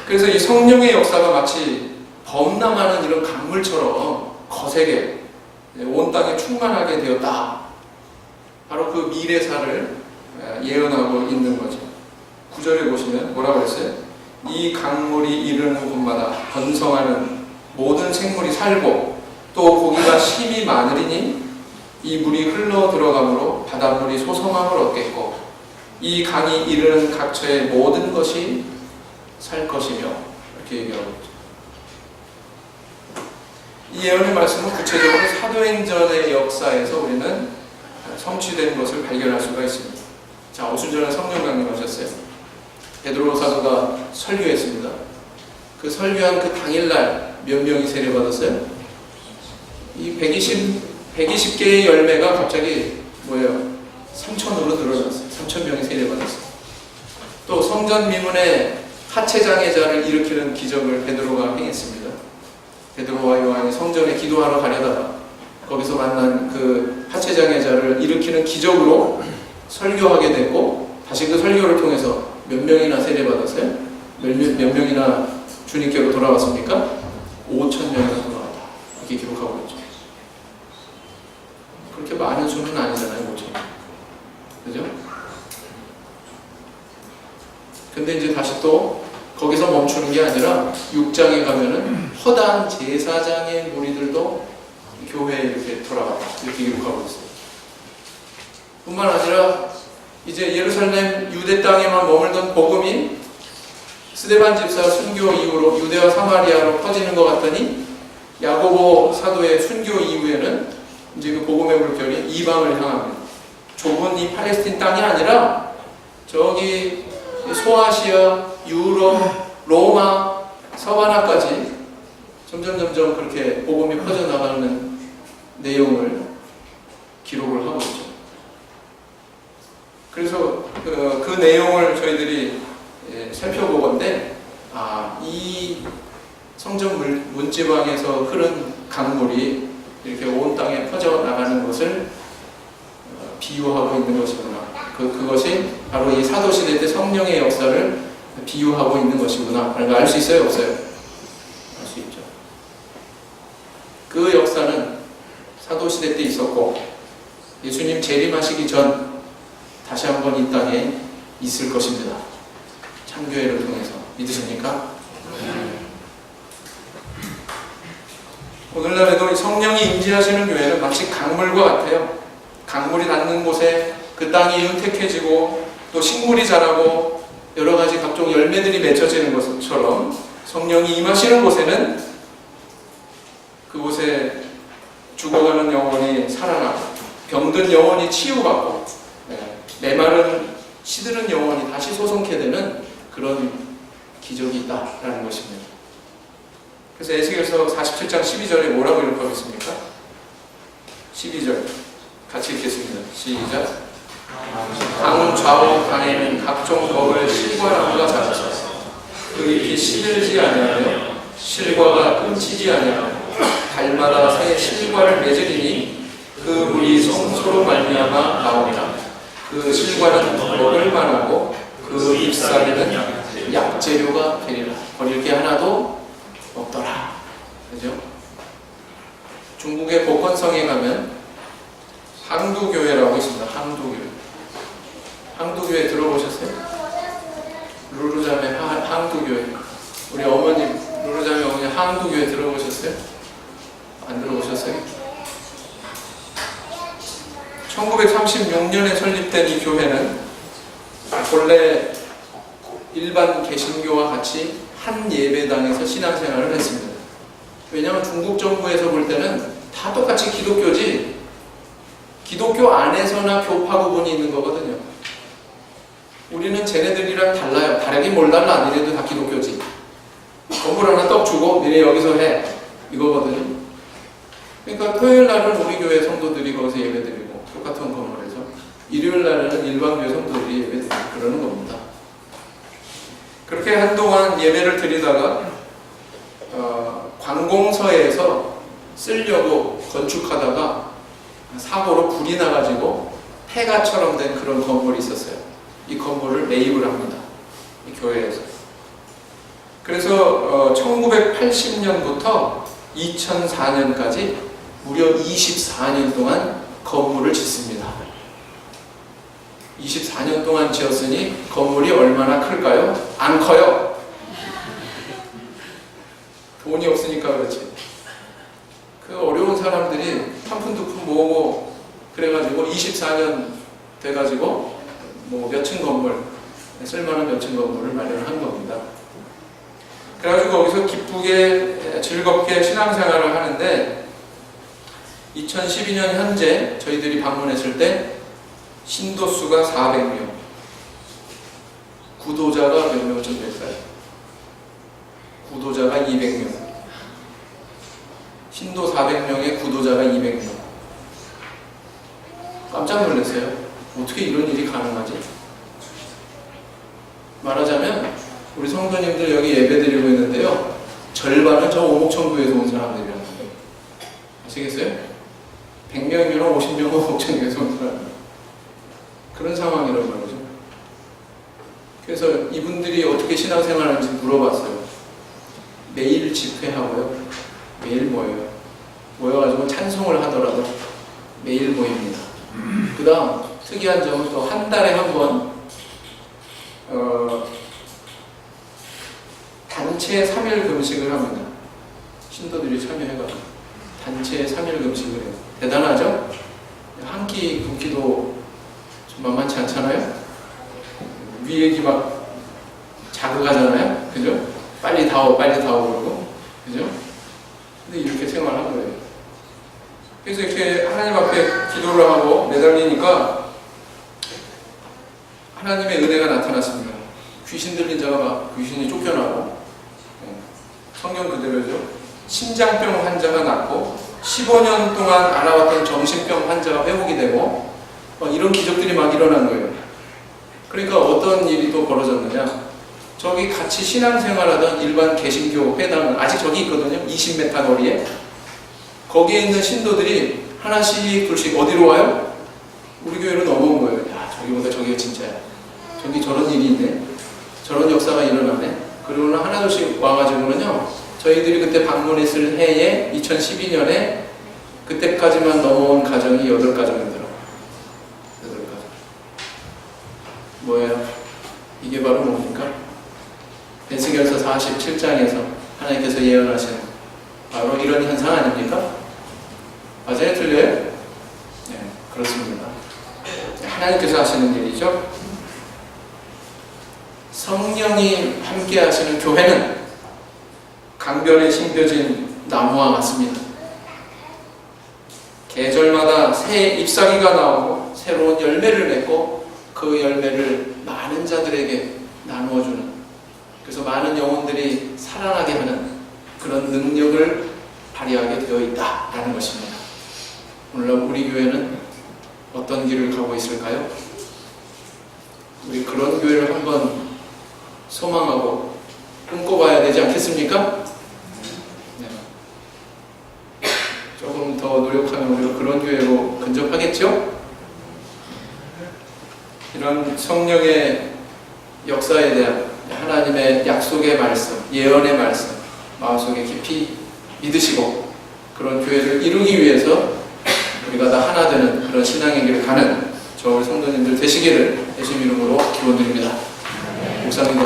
그래서 이 성령의 역사가 마치 범람하는 이런 강물처럼 거세게 온 땅에 충만하게 되었다. 바로 그 미래사를 예언하고 있는 거죠. 9절에 보시면 뭐라고 했어요? 이 강물이 이르는 곳마다 번성하는 모든 생물이 살고 또 고기가 심이 많으리니 이 물이 흘러 들어가므로 바닷물이 소성함을 얻겠고 이 강이 이르는 각처의 모든 것이 살 것이며 이렇게 얘기하고 있죠. 이 예언의 말씀은 구체적으로 사도행전의 역사에서 우리는 성취된 것을 발견할 수가 있습니다. 자, 오순절에 성령 강림하셨어요. 베드로 사도가 설교했습니다. 그 설교한 그 당일날 몇 명이 세례받았어요? 이 120개의 열매가 갑자기 뭐예요? 3,000으로 늘어났어요. 3,000명이 세례받았어요. 또 성전 미문에 하체장애자를 일으키는 기적을 베드로가 행했습니다. 베드로와 요한이 성전에 기도하러 가려다가 거기서 만난 그 하체장애자를 일으키는 기적으로 설교하게 됐고 다시 그 설교를 통해서 몇 명이나 세례받았어요? 몇 명이나 주님께로 돌아왔습니까? 5,000명이나 돌아왔다. 이렇게 기록하고 있죠. 그렇게 많은 수는 아니잖아요, 5,000명. 그죠? 근데 이제 다시 또 거기서 멈추는 게 아니라 6장에 가면은 허다한 제사장의 무리들도 교회에 이렇게 돌아왔다. 이렇게 기록하고 있어요. 뿐만 아니라 이제 예루살렘 유대 땅에만 머물던 복음이 스데반 집사 순교 이후로 유대와 사마리아로 퍼지는 것 같더니 야고보 사도의 순교 이후에는 이제 그 복음의 물결이 이방을 향합니다. 좁은 이 팔레스틴 땅이 아니라 저기 소아시아, 유럽, 로마, 서바나까지 점점 그렇게 복음이 퍼져나가는 내용을 기록을 하고 있죠. 그래서 그 내용을 저희들이 살펴보건대 이 성전 문지방에서 흐른 강물이 이렇게 온 땅에 퍼져나가는 것을 비유하고 있는 것이구나. 그것이 바로 이 사도시대 때 성령의 역사를 비유하고 있는 것이구나. 알 수 있어요? 없어요? 알 수 있죠. 그 역사는 사도시대 때 있었고 예수님 재림하시기 전 다시 한번 이 땅에 있을 것입니다. 창교회를 통해서. 믿으십니까? 오늘날에도 성령이 임재하시는 교회는 마치 강물과 같아요. 강물이 닿는 곳에 그 땅이 윤택해지고 또 식물이 자라고 여러 가지 각종 열매들이 맺혀지는 것처럼 성령이 임하시는 곳에는 그곳에 죽어가는 영혼이 살아나고 병든 영혼이 치유받고 메마른 시드는 영혼이 다시 소성케 되는 그런 기적이 있다라는 것입니다. 그래서 에스겔서 47장 12절에 뭐라고 기록하고 있습니까? 12절 같이 읽겠습니다. 시작. 강 좌우 강에는 각종 먹을 실과나무가 자라서 그 잎이 시들지 아니하며 실과가 끊지지 아니하며 달마다 새 실과를 맺으리니 그 물이 성소로 말미암아 나오리라. 그 실과는 먹을 만하고 그 잎사귀는 약재료가 되리라. 버릴 게 하나도 없더라. 그죠? 중국의 복건성에 가면 항두교회라고 있습니다. 항두교회. 항두교회 들어보셨어요? 루루자매 항두교회. 우리 어머님, 루루자매 어머니 항두교회 들어보셨어요? 안 들어보셨어요? 1936년에 설립된 이 교회는 본래 일반 개신교와 같이 한 예배당에서 신앙생활을 했습니다. 왜냐하면 중국 정부에서 볼 때는 다 똑같이 기독교지 기독교 안에서나 교파 구분이 있는 거거든요. 우리는 쟤네들이랑 달라요. 다르긴 뭘 달라. 니네도 다 기독교지. 건물 하나 떡 주고 니네 여기서 해. 이거거든요. 그러니까 토요일 날은 우리 교회 성도들이 거기서 예배드리고 똑같은 건물에서 일요일 날은 일반 교회 성도들이 예배드리고 그러는 겁니다. 그렇게 한동안 예배를 드리다가 관공서에서 쓰려고 건축하다가 사고로 불이 나가지고 폐가처럼 된 그런 건물이 있었어요. 이 건물을 매입을 합니다. 이 교회에서. 그래서 1980년부터 2004년까지 무려 24년 동안 건물을 짓습니다. 24년 동안 지었으니 건물이 얼마나 클까요? 안 커요. 돈이 없으니까 그렇지. 그 어려운 사람들이 한 푼 두 푼 모으고 그래가지고 24년 돼가지고 뭐 몇 층 건물, 쓸만한 몇 층 건물을 마련한 겁니다. 그래가지고 거기서 기쁘게 즐겁게 신앙생활을 하는데 2012년 현재 저희들이 방문했을 때 신도수가 400명, 구도자가 몇 명쯤 될까요? 구도자가 200명, 신도 400명에 구도자가 200명. 깜짝 놀랐어요. 어떻게 이런 일이 가능하지? 말하자면 우리 성도님들 여기 예배드리고 있는데요, 절반은 저 오목천교에서 온 사람들이라는 거예요. 아시겠어요? 100명이면 50명은 오목천교에서 온 사람. 그런 상황이란 말이죠. 그래서 이분들이 어떻게 신앙생활하는지 물어봤어요. 매일 집회하고요, 매일 모여요. 모여가지고 찬송을 하더라도 매일 모입니다. 그 다음 특이한 점은 또 한 달에 한 번 단체 3일 금식을 합니다. 신도들이 참여해가지고 단체 3일 금식을 해요. 대단하죠? 한 끼 굶기도 좀 만만치 않잖아요? 위액이 막 자극하잖아요? 그죠? 빨리 다오 그러고, 그죠? 근데 이렇게 생활한 거예요. 그래서 이렇게 하나님 앞에 기도를 하고 매달리니까 하나님의 은혜가 나타났습니다. 귀신 들린 자가 막 귀신이 쫓겨나고, 성경 그대로죠. 심장병 환자가 낫고 15년 동안 알아왔던 정신병 환자가 회복이 되고 이런 기적들이 막 일어난 거예요. 그러니까 어떤 일이 또 벌어졌느냐, 저기 같이 신앙생활하던 일반 개신교 회당은 아직 저기 있거든요. 20m 거리에. 거기에 있는 신도들이 하나씩 둘씩 어디로 와요? 우리 교회로 넘어온 거예요. 야, 저기보다 저기가 진짜야. 저기 저런 일이 있네. 저런 역사가 일어나네. 그러고는 하나둘씩 와가지고는요, 저희들이 그때 방문했을 해에 2012년에 그때까지만 넘어온 가정이 8가정이더라고요. 8가정. 뭐예요? 이게 바로 뭡니까? 벤스결서 47장에서 하나님께서 예언하신 바로 이런 현상 아닙니까? 맞아요? 틀려요? 네, 그렇습니다. 하나님께서 하시는 일이죠. 성령이 함께 하시는 교회는 강변에 심겨진 나무와 같습니다. 계절마다 새 잎사귀가 나오고 새로운 열매를 맺고 그 열매를 많은 자들에게 나누어주는, 그래서 많은 영혼들이 살아나게 하는 그런 능력을 발휘하게 되어 있다라는 것입니다. 오늘날 우리 교회는 어떤 길을 가고 있을까요? 우리 그런 교회를 한번 소망하고 꿈꿔봐야 되지 않겠습니까? 네. 조금 더 노력하면 우리가 그런 교회로 근접하겠죠? 이런 성령의 역사에 대한 하나님의 약속의 말씀, 예언의 말씀 마음속에 깊이 믿으시고 그런 교회를 이루기 위해서 우리가 다 하나 되는 그런 신앙의 길을 가는 저 우리 성도님들 되시기를 예수님 이름으로 기원드립니다. 목사님과